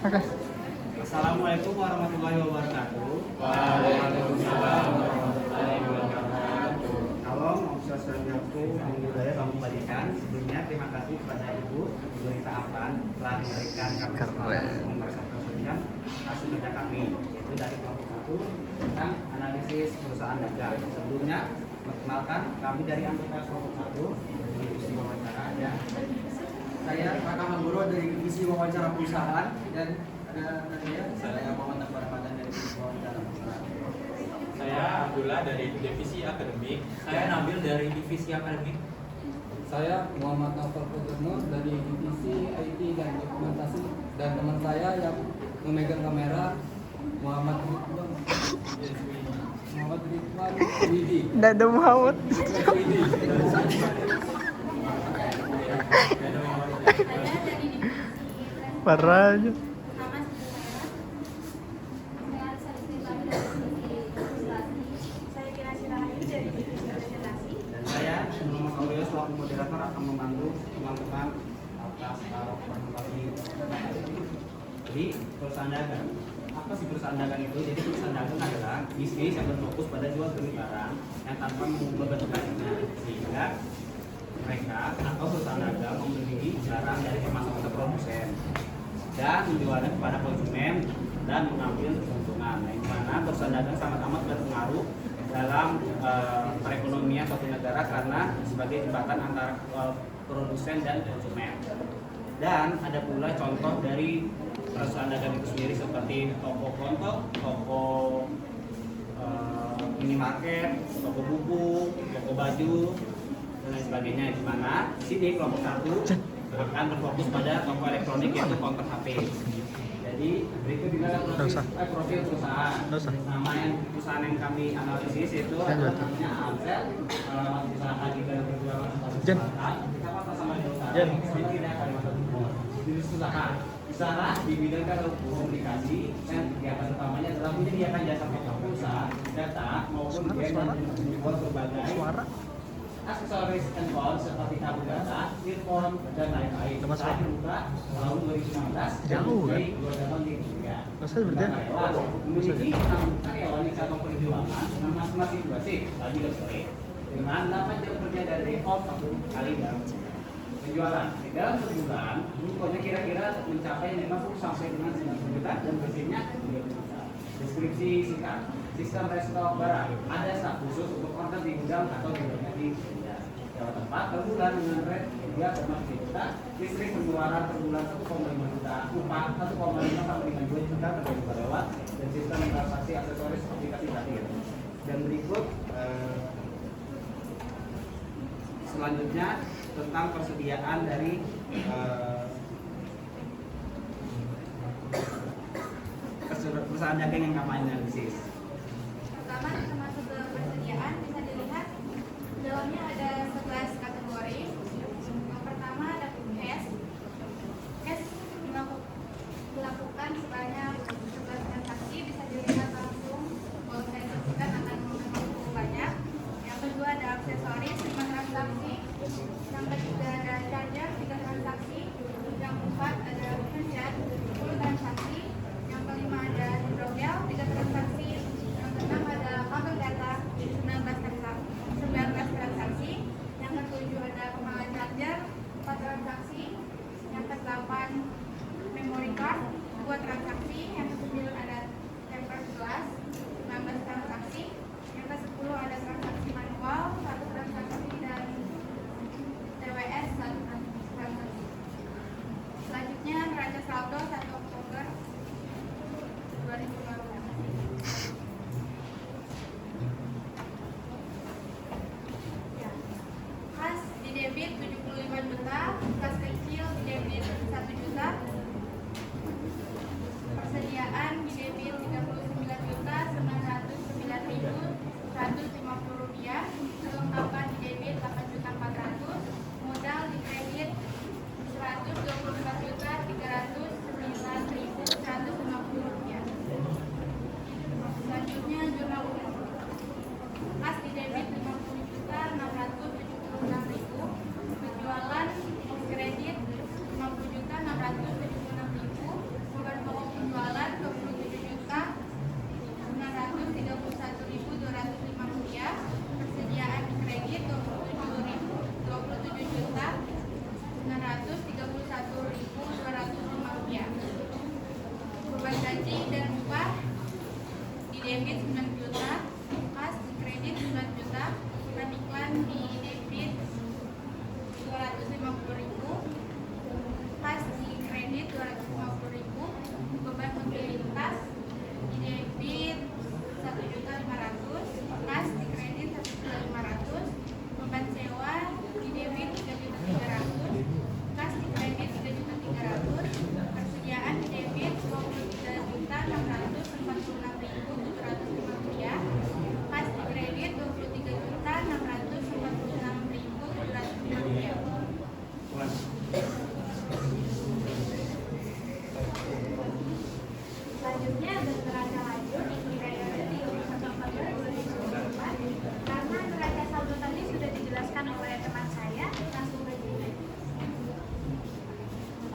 Oke. Assalamualaikum warahmatullahi wabarakatuh. Waalaikumsalam warahmatullahi wabarakatuh. Halo, Om Swastiastu, Namo Buddhaya, Salam Kebajikan. Sebelumnya terima kasih kepada Ibu Berita Afan telah memberikan kami kesempatan mempresentasikan hasil kerja kami, yaitu dari kelompok 1 tentang analisis perusahaan dagang. Sebelumnya, perkenalkan kami dari anggota kelompok 1 divisi wawancara ya. Saya Raka Hamburo dari divisi wawancara perusahaan dan saya Muhammad Akbar Ramadan dari divisi wawancara perusahaan. Saya Abdullah dari divisi akademik. Saya Nabil dari divisi akademik. Saya Muhammad Naufal Fadlur dari divisi IT dan dokumentasi, dan teman saya yang memegang kamera Muhammad Ridwan Widi. Dada Muhammad. Widi. Parah aja. Dan saya Muhammad Aulia selaku moderator akan membantu teman-teman atas presentasi. Jadi perusahaan dagang, apa sih perusahaan dagang itu? Jadi perusahaan dagang adalah bisnis yang berfokus pada jual beli barang yang tanpa mengubah bentuk lainnya, sehingga mereka atau perusahaan dagang membeli barang dari pemasok atau produsen dan menjualnya kepada konsumen dan mengambil keuntungan. Nah, di mana perusahaan dagang sangat amat berpengaruh dalam perekonomian suatu negara karena sebagai jembatan antara produsen dan konsumen. Dan ada pula contoh dari perusahaan dagang itu sendiri seperti toko kontok, toko minimarket, toko buku, toko baju, dan lain sebagainya. Di mana sini kelompok 1 akan berfokus pada toko elektronik yaitu counter HP. Jadi berikut juga profil perusahaan. Nama yang perusahaan yang kami analisis itu adalah namanya Amsel, usaha di dalam perjuangan Jen. kita apa sama Jen. tidak Kalimantan Timur. Jenis usaha di bidang komunikasi dan kegiatan utamanya adalah menyediakan jasa pulsa, data maupun biaya dan menjual berbagai aksesoris handphone seperti tabung data, earphone, dan lain-lain. Saat dibuka tahun 2019 Jauh, kan? Mei 2023. Masa berjalan? Memiliki 6 karyawan di cabang perjuangan masing-masing dua shift pagi dan sore dengan 8 jam kerja dari off 1 kali dalam penjualan. Di dalam sebulan, pokoknya kira-kira mencapai 50 sampai dengan 90 juta dan bersihnya 30 juta. Deskripsi singkat. Sistem restock barang. Ada staf khusus untuk order di gudang atau di Jawa tempat per bulan dengan rate 3,7 juta, listrik pengeluaran per bulan 1,5 juta, upah 1,5 sampai 2 juta tergantung karyawan, dan sistem transaksi aksesoris aplikasi terakhir. Dan berikut selanjutnya tentang persediaan dari perusahaan dagang yang kami analisis. Pertama, termasuk ke persediaan bisa dilihat dalamnya ada 11 kategori. Yang pertama ada cash. Cash dilakukan sebanyak 11 transaksi, bisa dilihat langsung. Kalau saya sebutkan akan cukup banyak. Yang kedua ada aksesoris 5 transaksi. Yang ketiga ada charger 3 transaksi. Yang keempat ada handset 10 transaksi. Yang kelima ada hidrogel 3 transaksi. beban gaji dan upah di debit 9 juta, kas di kredit 9 juta, beban iklan di debit 250.000, kas di kredit 250.000, beban mobilitas di debit 1.500.000, kas di kredit 1.500.000, beban sewa di debit 3.300.000, kas di kredit 3.300.000, persediaan di debit 23.646.705 rupiah, kas di kredit 23.646.705 rupiah. Selanjutnya neraca lanjut di periode 31 Oktober 2024. Karena neraca saldo tadi sudah dijelaskan oleh teman saya, langsung begini.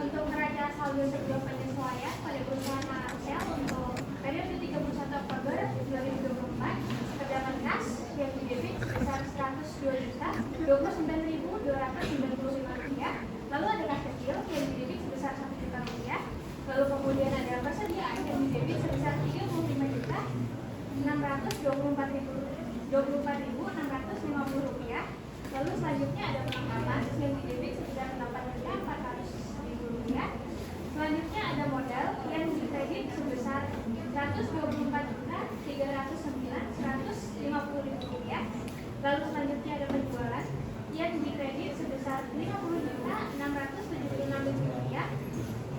Untuk neraca saldo sebelum penyesuaian pada perusahaan Arcel untuk periode 31 Oktober 2024 terdapat kas yang didebit sebesar 102.029.295 rupiah. Lalu ada kas kecil yang didebit sebesar 1 juta rupiah. Lalu kemudian ada persediaan yang didebit sebesar 35.624.650 rupiah. Lalu selanjutnya ada perlengkapan yang didebit sebesar 8.400.000 rupiah. Selanjutnya ada modal yang dikredit sebesar 124.309.150 rupiah. Lalu selanjutnya ada penjualan yang dikredit sebesar 50.676.000 rupiah.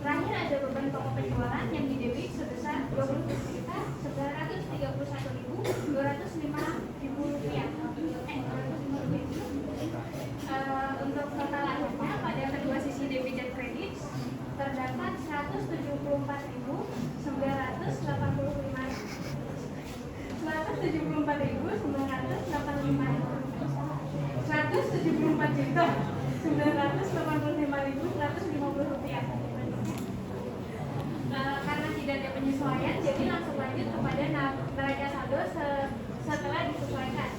Terakhir ada beban pokok penjualan yang didebit sebesar 20.931.205 rupiah. Untuk total akhirnya pada kedua sisi debit dan kredit terdapat 174.985.150 rupiah. Karena tidak ada penyesuaian, jadi langsung lanjut kepada neraca saldo setelah disesuaikan.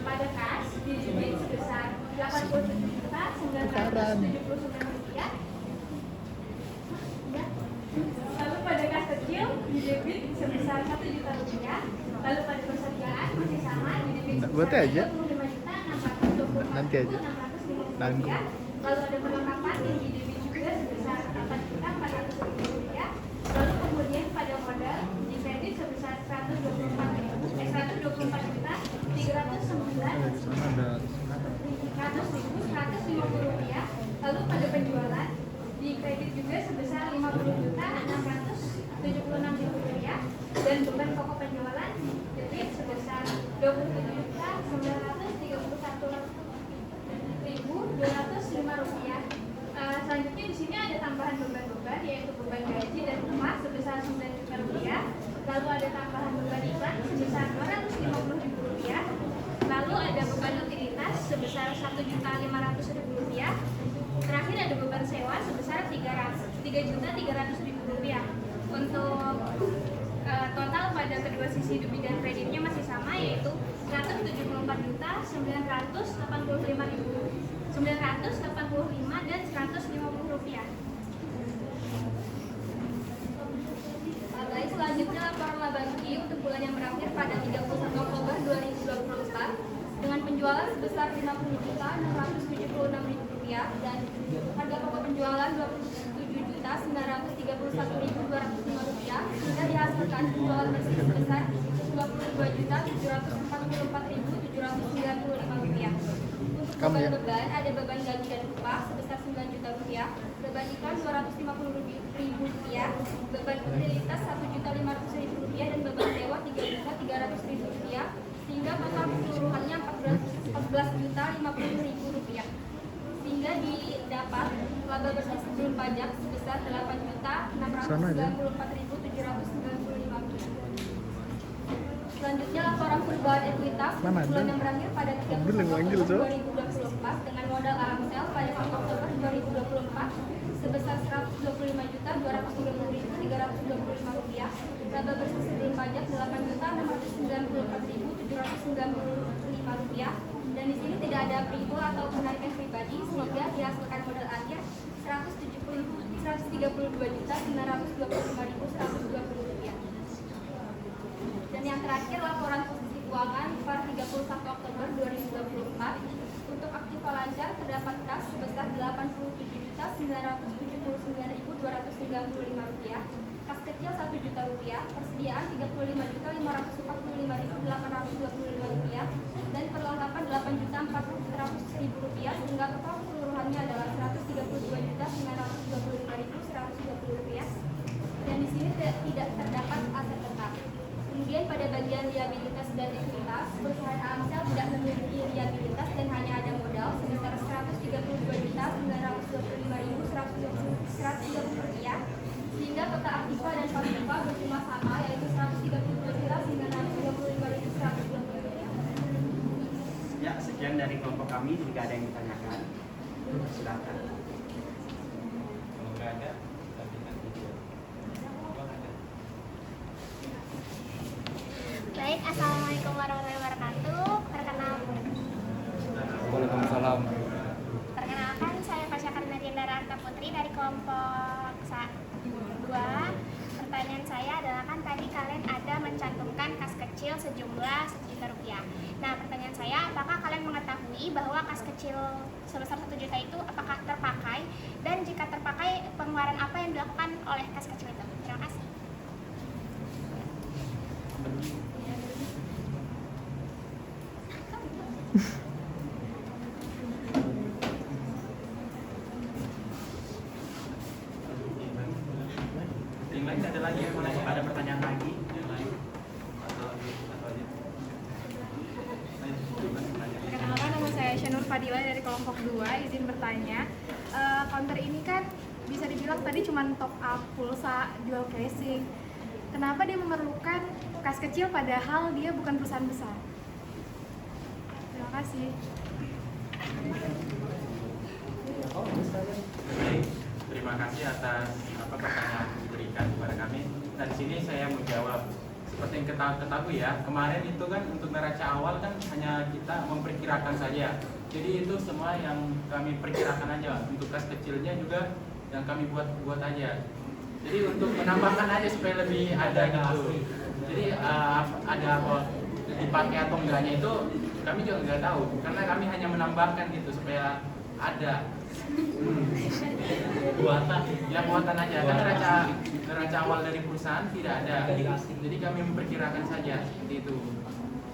Pada kas di debit sebesar 87.979 rupiah. Ya. Lalu pada kas kecil di debit sebesar 1 juta rupiah. Lalu pada persediaan masih sama di debit sebesar 35.624.650 Nanti aja. rupiah. Lalu ada perlengkapan yang di debit juga sebesar 8.400.000 rupiah. Lalu kemudian pada modal di kredit sebesar 124.150 rupiah. Lalu pada penjualan di kredit juga sebesar 50.676.000 rupiah. Dan beban pokok penjualan debit sebesar 27.931.205 rupiah. Selanjutnya di sini ada tambahan beban-beban, yaitu beban gaji dan upah sebesar 9 juta rupiah. Lalu ada tambahan beban iklan sebesar 250.000 rupiah. Lalu ada beban utilitas sebesar 1.500.000 rupiah. Terakhir ada beban sewa sebesar 3.300.000 rupiah. Untuk total pada kedua sisi debit dan kreditnya masih sama, yaitu 174.985.985 dan 150 rupiah. Baik, selanjutnya laporan laba rugi untuk bulan yang berakhir pada 31 Oktober 2024 dengan penjualan sebesar 50.676.000 rupiah dan harga pokok penjualan 27.931.205 rupiah, sehingga dihasilkan penjualan bersih sebesar 22.744.795 rupiah. Untuk beban-beban ada beban gaji dan upah sebesar 9 juta rupiah, beban iklan 250.000 rupiah, beban utilitas 1.500.000 rupiah dan beban sewa 3.300.000 rupiah, sehingga total keseluruhannya 14.050.000 rupiah. Sehingga didapat laba bersih sebelum pajak sebesar 8.694.795 rupiah. Selanjutnya laporan perubahan ekuitas untuk bulan yang berakhir pada 31 Oktober 2024 dengan modal Arcel pada 1 Oktober 2024 sebesar 125.230.325 rupiah, laba bersih sebelum pajak 8.694.795 rupiah. Dan di sini tidak ada pribul atau penarikan pribadi, semoga dihasilkan modal akhir 132.925.100 terakhir laporan posisi keuangan per 31 Oktober 2024. Untuk aktiva lancar terdapat kas sebesar Rp87.979.235, kas kecil Rp1.000.000, persediaan Rp35.545.825 dan perlengkapan Rp8.400.000 sehingga total keseluruhannya adalah Rp139.935.130. Dan di sini tidak terdapat aset tetap. Kemudian pada bagian liabilitas dan ekuitas, perusahaan Amsel tidak memiliki liabilitas dan hanya ada modal sebesar Rp132.925.130, sehingga total aktiva dan pasifa berjumlah sama, yaitu Rp132.925.120. Ya, sekian dari kelompok kami. Jika ada yang ditanyakan, silakan. Kalau nggak ada, tapi nanti dia. Kalau ada. Baik, assalamualaikum warahmatullahi wabarakatuh. Waalaikumsalam. Perkenalkan, saya Pasha Karnadianda Arta Putri dari kelompok 2. Pertanyaan saya adalah, kan tadi kalian ada mencantumkan kas kecil sejumlah Rp1 juta. Nah, pertanyaan saya, apakah kalian mengetahui bahwa kas kecil sebesar Rp1 juta itu apakah terpakai? Dan jika terpakai, pengeluaran apa yang dilakukan oleh kas kecil itu? Terima kasih. Yang lain ada lagi yang mau nanya? Ada pertanyaan lagi? Yang lain? Atau aja? Ayo, coba nanya. Perkenalkan, nama saya Syanur Fadila dari kelompok 2. Izin bertanya, counter ini kan bisa dibilang tadi cuma top up pulsa, jual casing. Kenapa dia memerlukan kas kecil padahal dia bukan perusahaan besar? Terima kasih. Baik, terima kasih atas pertanyaan yang diberikan kepada kami. Nah, di sini saya menjawab seperti yang kita ketahui ya, kemarin itu kan untuk neraca awal kan hanya kita memperkirakan saja. Jadi itu semua yang kami perkirakan aja. Untuk kas kecilnya juga yang kami buat aja. Jadi untuk menambahkan aja supaya lebih ada gitu. Jadi ada apa dipakai atau enggaknya itu kami juga nggak tahu, karena kami hanya menambahkan gitu supaya ada buatan aja. Kan neraca awal dari perusahaan tidak ada, jadi kami memperkirakan saja seperti itu.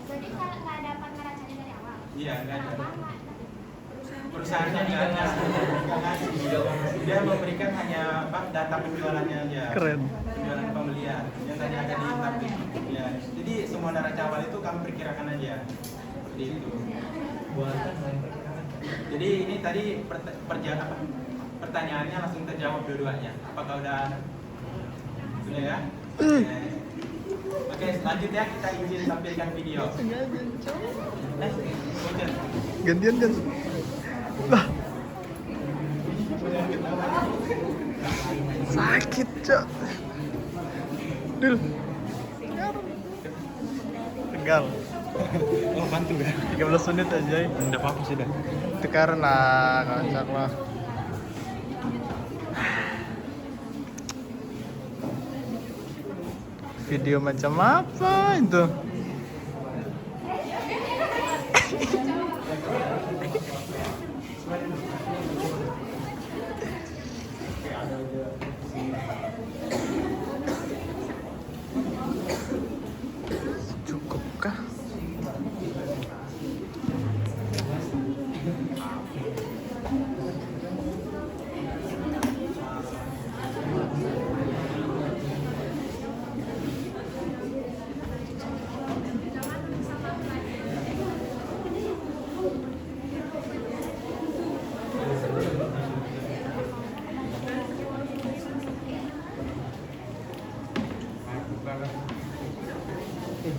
Jadi nggak dapat neracanya dari awal? Iya, nggak ada. Kenapa nggak? Perusahaannya nggak ada, dia memberikan hanya data penjualannya aja. Keren. Penjualan pembelian yang tadi ada di tabel. Ya, jadi semua neraca awal itu kami perkirakan aja seperti itu. Jadi ini tadi pertanyaannya langsung terjawab dua-duanya. Apakah udah ya? Oke, selanjutnya kita izin tampilkan video. Gantian kan? Lah. Sakit, Cok. Dul. Tegal. Oh, bantu ya? 13 menit aja. Enggak apa-apa sih dah. Itu karena kocak lah. Video macam apa itu? Cukupkah?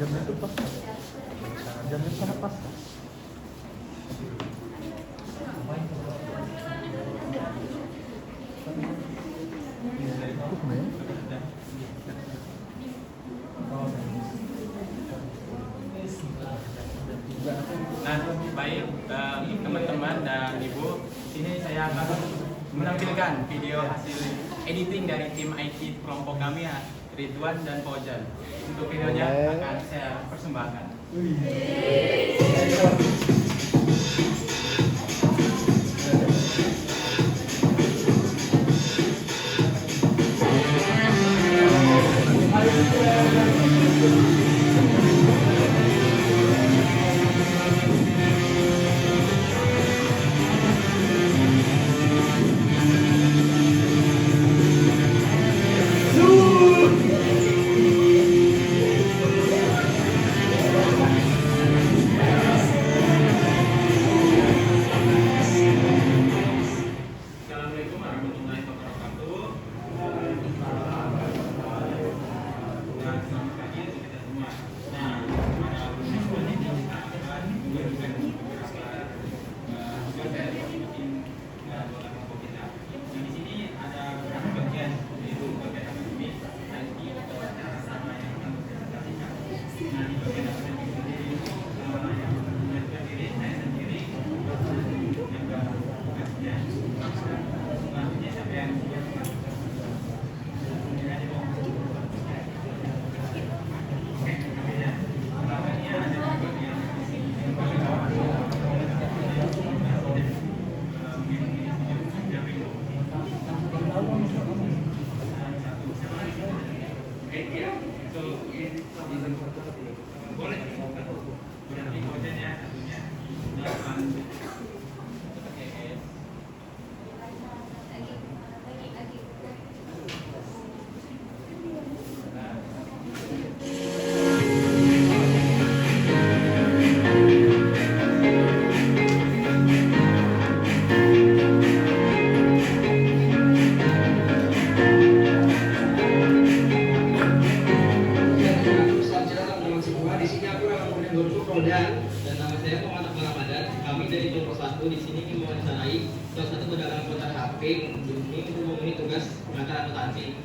Jamnya itu pas. Jamnya sana pas. Cukup nih. Nah, baik teman-teman dan ibu, sini saya akan menampilkan video hasil editing dari tim IT kelompok kami ya, Ridwan dan Fauzan. Untuk videonya akan saya persembahkan. Assalamualaikum warahmatullahi wabarakatuh. Selamat pagi untuk kita semua. Nah, pada pertemuan ini kita akan memberikan beberapa tugas dari masing-masing anggota kelompok kita. Nah, di sini ada beberapa bagian, yaitu bagian akademis, IT, atau acara sama yang akan dipresentasikan. Nah, di bagian akademis sendiri, yang menjelaskan diri, saya sendiri, yang tugasnya. Selanjutnya siapa yang Dan nama saya Muhammad Ramadan. Kami dari kelompok 1 di sini ingin mewawancarai salah satu pedagang konter HP ini untuk memenuhi tugas pengantar akuntansi.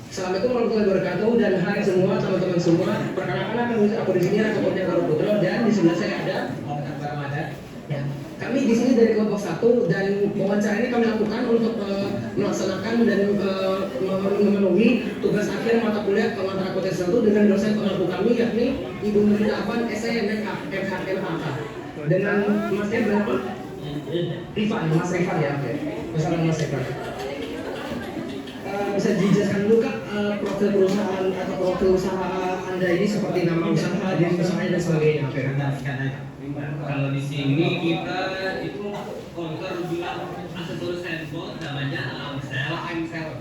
Assalamualaikum warahmatullahi wabarakatuh dan hai semua teman-teman semua. Perkenalkan aku di sini Raka Kurnia Putro dan di sebelah saya ada Muhammad Ramadan. Ya, kami di sini dari kelompok 1 dan wawancara ini kami lakukan untuk melaksanakan dan memenuhi tugas akhir mata kuliah pengantar akuntansi 1 dengan dosen pengampu kami yakni Ibu Nurita Afan SMK MHMAK dengan masnya berapa? Rifan, Mas Rifan ya, oke. Bersama Mas Rifan. Bisa dijelaskan dulu Kak profil perusahaan atau profil usaha Anda ini seperti nama usaha, jenis usahanya dan sebagainya. Oke. Kalau di sini kita itu konter jual aksesoris handphone namanya Amsel.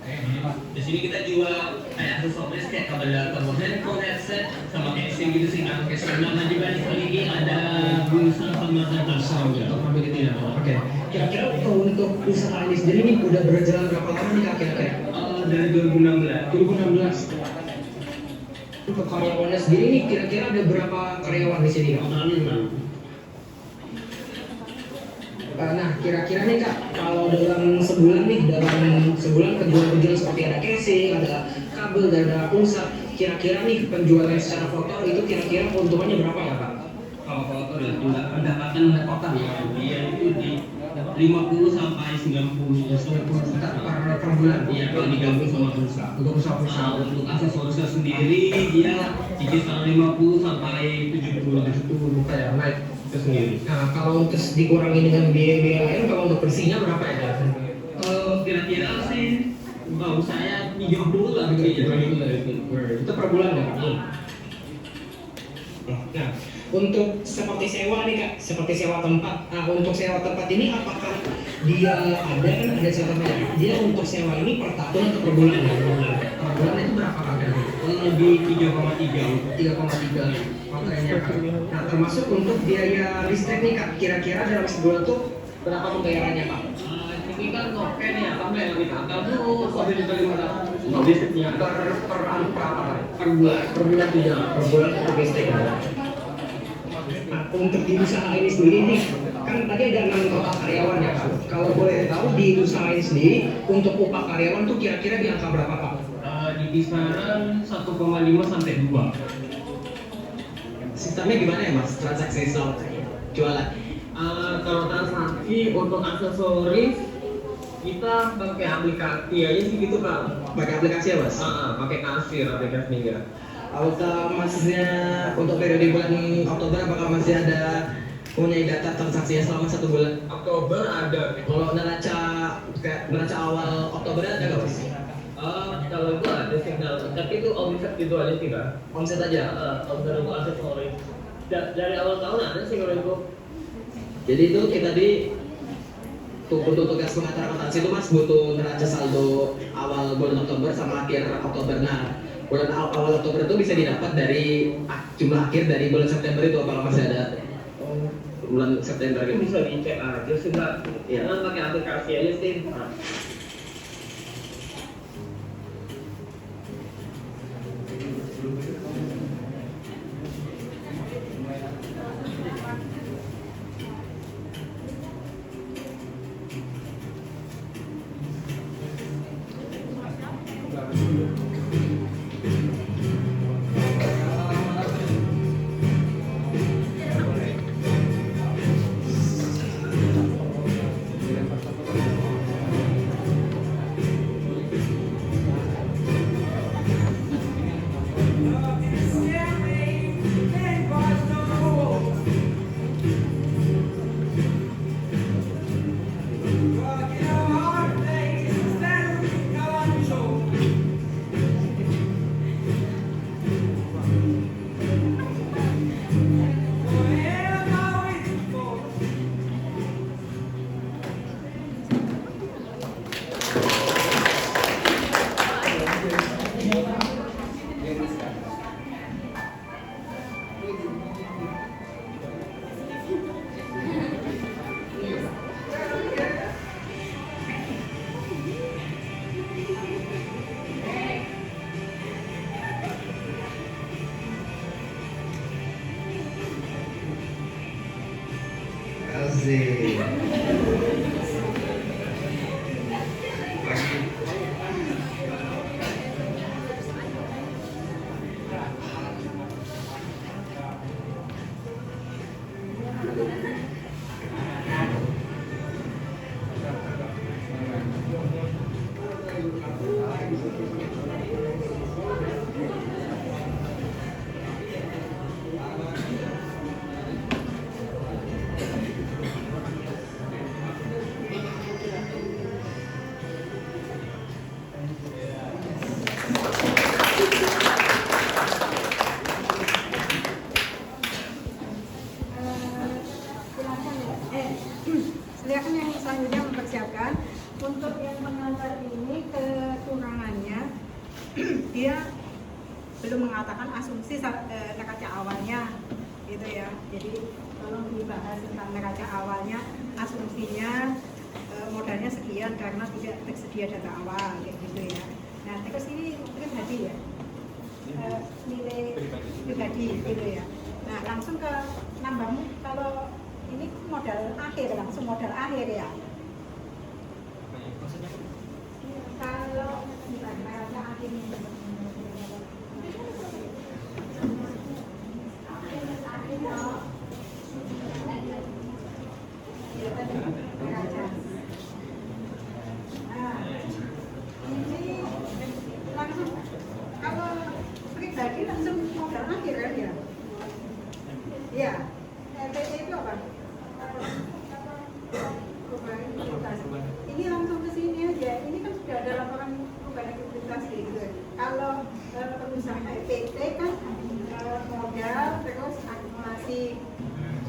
Di sini kita jual kayak aksesoris kayak kabel handphone, headset, sama casing gitu sih. Nah, casing nama juga di sini ada pulsa sama sensor gitu. Oke. Kira-kira untuk usaha ini sendiri ini udah berjalan berapa lama nih Kak kira-kira? Dari 2016. Untuk karyawannya sendiri nih kira-kira ada berapa karyawan di sini Kak? Nah, kira-kira nih Kak, kalau dalam sebulan penjualan seperti ada casing, ada kabel, dan ada pulsa, kira-kira nih penjualan secara kotor itu kira-kira keuntungannya berapa ya Kak? Kalau kotor ya pendapatan total ya dia itu di 50 sampai 90 juta per bulan. Iya, kalau digabung sama pulsa. Untuk aksesorisnya sendiri dia kisaran 50 sampai 70 juta ya, naik. Sendiri. Nah, kalau untuk dikurangi dengan biaya-biaya lain, kalau untuk bersihnya berapa ya? Kira-kira sih, kalau saya 30 lah gitu. Itu per bulan ya? Nah, untuk seperti sewa nih Kak, seperti sewa tempat. Nah, untuk sewa tempat ini apakah dia ada contohnya? Dia untuk sewa ini per tahun atau per bulan? Per bulan itu berapa Kak? Lebih 3,3. 3,3 makanya Kak. Nah, termasuk untuk biaya listrik nih Kak, kira-kira dalam sebulan tuh berapa pembayarannya Kak? Ini kan noken ya, sampai lebih tanggal tuh 1.500.000 listriknya Per bulan tuh ya, per bulan untuk listrik. Nah, untuk di usaha ini sendiri nih, kan tadi ada 6 total karyawan ya Kak. Kalau boleh tahu di usaha ini sendiri, untuk upah karyawan tuh kira-kira di angka berapa Kak? Di kisaran 1,5 sampai 2. Sistemnya gimana ya Mas, transaksi soal jualan? Kalau transaksi untuk aksesoris Kita pakai aplikasi aja sih gitu Pak. Pakai aplikasi ya Mas? Pakai kasir aplikasi Mingga. Masnya untuk periode bulan Oktober apakah masih ada punya data transaksinya selama 1 bulan? Oktober ada. Kalau neraca awal Oktober ada nggak Mas? Kalau itu ada signal, tapi itu omset gitu aja sih Kak. Omset aja. Omset untuk aksesoris. Dari awal tahun ada sih kalau itu. Jadi itu kita butuh tugas pengacara akuntansi itu Mas butuh neraca saldo awal bulan Oktober sama akhir Oktober. Nah, bulan awal Oktober itu bisa didapat dari jumlah akhir dari bulan September itu apakah masih ada? Bulan September Itu ini bisa dicek aja sih Kak. Jangan pakai aplikasi aja sih. Asik. Silakan yang selanjutnya mempersiapkan. Untuk yang pengantar ini kekurangannya dia belum mengatakan asumsi neraca awalnya gitu ya. Jadi tolong dibahas tentang neraca awalnya, asumsinya modalnya sekian karena tidak tersedia data awal kayak gitu ya. Nah terus ini pribadi ya, nilai pribadi gitu ya. Nah langsung ke nambahmu kalau ini modal akhir, langsung modal akhir ya. Kalau bukan neraca akhir ini langsung kalau pribadi langsung modal akhir kan ya? Iya. RPT itu apa? Ini langsung ke sini aja. Ini kan sudah ada laporan perubahan aktivitas gitu. Kalau pengusaha RPT kan modal terus akumulasi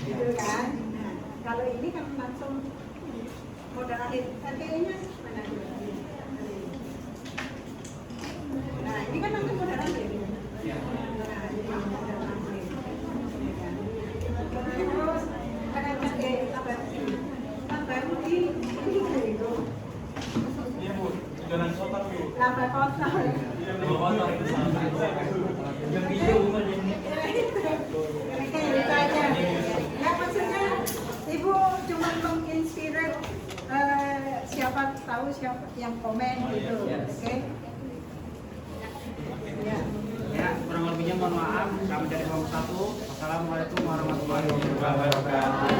gitu kan. Nah, kalau ini kan langsung modal akhir. RPT-nya mana dulu? Nah, ini kan langsung modal akhir. Nah, ini modal akhir. Terus karena baru di itu Iya Bu, jalan kotor Bu. laba kotor. Kotor itu sama. Yang hijau bukan yang Kayak gitu aja. Ya maksudnya Ibu cuma menginspirasi siapa tahu siapa yang komen gitu, oke? Ya. Ya, kurang lebihnya mohon maaf. Kami dari kelompok 1. Wassalamualaikum warahmatullahi wabarakatuh.